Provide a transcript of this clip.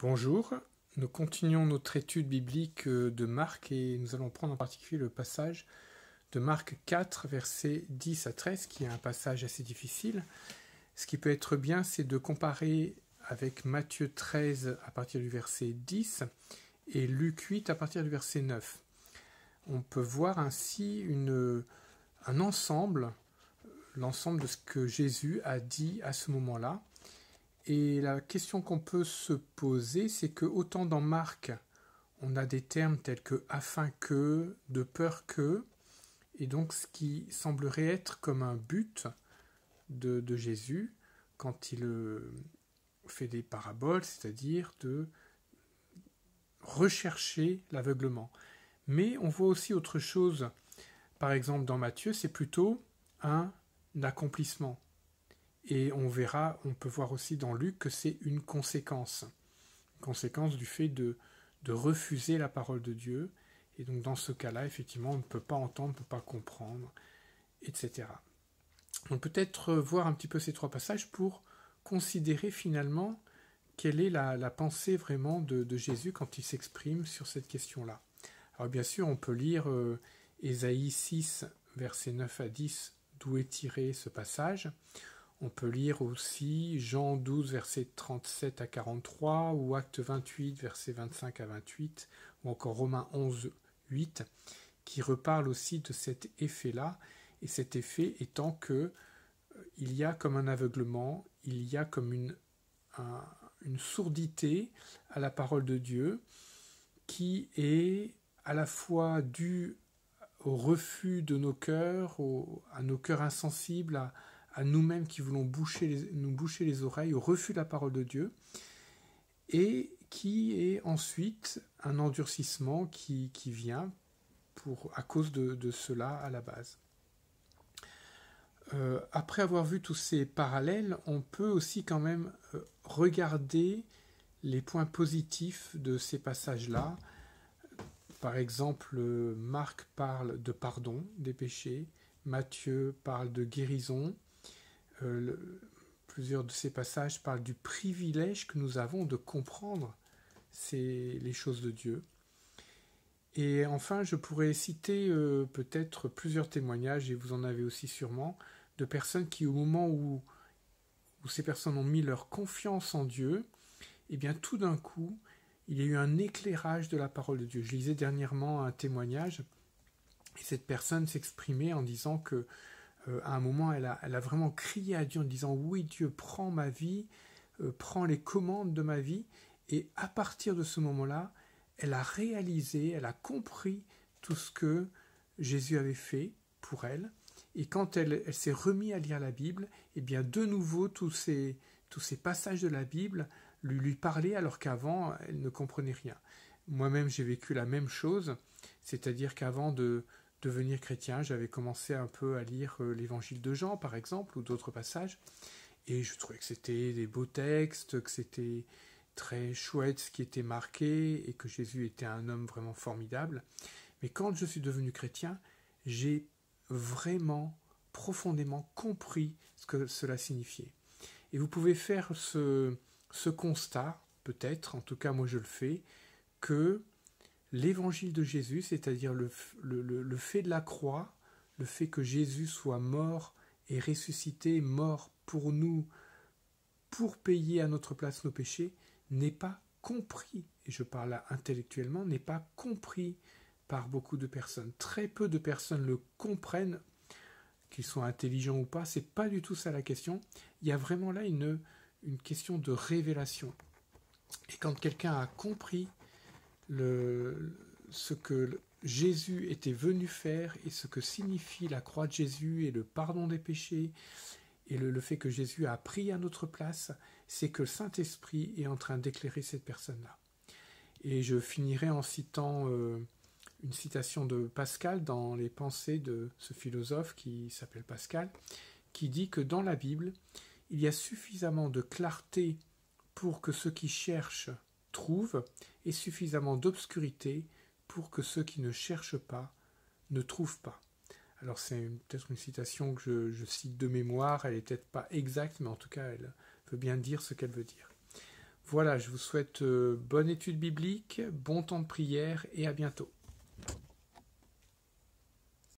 Bonjour, nous continuons notre étude biblique de Marc et nous allons prendre en particulier le passage de Marc 4, versets 10 à 13, qui est un passage assez difficile. Ce qui peut être bien, c'est de comparer avec Matthieu 13 à partir du verset 10 et Luc 8 à partir du verset 9. On peut voir ainsi un ensemble, l'ensemble de ce que Jésus a dit à ce moment-là. Et la question qu'on peut se poser, c'est que autant dans Marc, on a des termes tels que afin que, de peur que, et donc ce qui semblerait être comme un but de Jésus quand il fait des paraboles, c'est-à-dire de rechercher l'aveuglement. Mais on voit aussi autre chose. Par exemple, dans Matthieu, c'est plutôt un accomplissement. Et on peut voir aussi dans Luc que c'est une conséquence du fait de refuser la parole de Dieu. Et donc dans ce cas-là, effectivement, on ne peut pas entendre, on ne peut pas comprendre, etc. On peut peut-être voir un petit peu ces trois passages pour considérer finalement quelle est la pensée vraiment de Jésus quand il s'exprime sur cette question-là. Alors bien sûr, on peut lire Ésaïe 6, versets 9 à 10, d'où est tiré ce passage. On peut lire aussi Jean 12, versets 37 à 43, ou Actes 28, versets 25 à 28, ou encore Romains 11, 8, qui reparlent aussi de cet effet-là, et cet effet étant que il y a comme un aveuglement, il y a comme une sourdité à la parole de Dieu, qui est à la fois due au refus de nos cœurs, à nos cœurs insensibles, à nous-mêmes qui voulons nous boucher les oreilles, au refus de la parole de Dieu, et qui est ensuite un endurcissement qui vient à cause de cela à la base. Après avoir vu tous ces parallèles, on peut aussi quand même regarder les points positifs de ces passages-là. Par exemple, Marc parle de pardon des péchés, Matthieu parle de guérison, plusieurs de ces passages parlent du privilège que nous avons de comprendre les choses de Dieu. Et enfin, je pourrais citer peut-être plusieurs témoignages, et vous en avez aussi sûrement, de personnes qui, au moment où ces personnes ont mis leur confiance en Dieu, et bien tout d'un coup, il y a eu un éclairage de la parole de Dieu. Je lisais dernièrement un témoignage, et cette personne s'exprimait en disant que à un moment, elle a vraiment crié à Dieu en disant « Oui, Dieu, prends ma vie, prends les commandes de ma vie. » Et à partir de ce moment-là, elle a réalisé, elle a compris tout ce que Jésus avait fait pour elle. Et quand elle s'est remise à lire la Bible, eh bien de nouveau, tous ces passages de la Bible lui parlaient alors qu'avant, elle ne comprenait rien. Moi-même, j'ai vécu la même chose, c'est-à-dire qu'avant de devenir chrétien, j'avais commencé un peu à lire l'évangile de Jean, par exemple, ou d'autres passages, et je trouvais que c'était des beaux textes, que c'était très chouette ce qui était marqué, et que Jésus était un homme vraiment formidable. Mais quand je suis devenu chrétien, j'ai vraiment profondément compris ce que cela signifiait. Et vous pouvez faire ce constat, peut-être, en tout cas moi je le fais, que l'évangile de Jésus, c'est-à-dire le fait de la croix, le fait que Jésus soit mort et ressuscité, mort pour nous, pour payer à notre place nos péchés, n'est pas compris, et je parle là intellectuellement, n'est pas compris par beaucoup de personnes. Très peu de personnes le comprennent, qu'ils soient intelligents ou pas, c'est pas du tout ça la question. Il y a vraiment là une question de révélation. Et quand quelqu'un a compris ce que Jésus était venu faire et ce que signifie la croix de Jésus et le pardon des péchés et le fait que Jésus a pris à notre place, c'est que le Saint-Esprit est en train d'éclairer cette personne-là. Et je finirai en citant une citation de Pascal dans les pensées de ce philosophe qui s'appelle Pascal, qui dit que dans la Bible, il y a suffisamment de clarté pour que ceux qui cherchent trouvent, et suffisamment d'obscurité pour que ceux qui ne cherchent pas ne trouvent pas. Alors c'est peut-être une citation que je cite de mémoire, elle n'est peut-être pas exacte, mais en tout cas elle veut bien dire ce qu'elle veut dire. Voilà, je vous souhaite bonne étude biblique, bon temps de prière et à bientôt.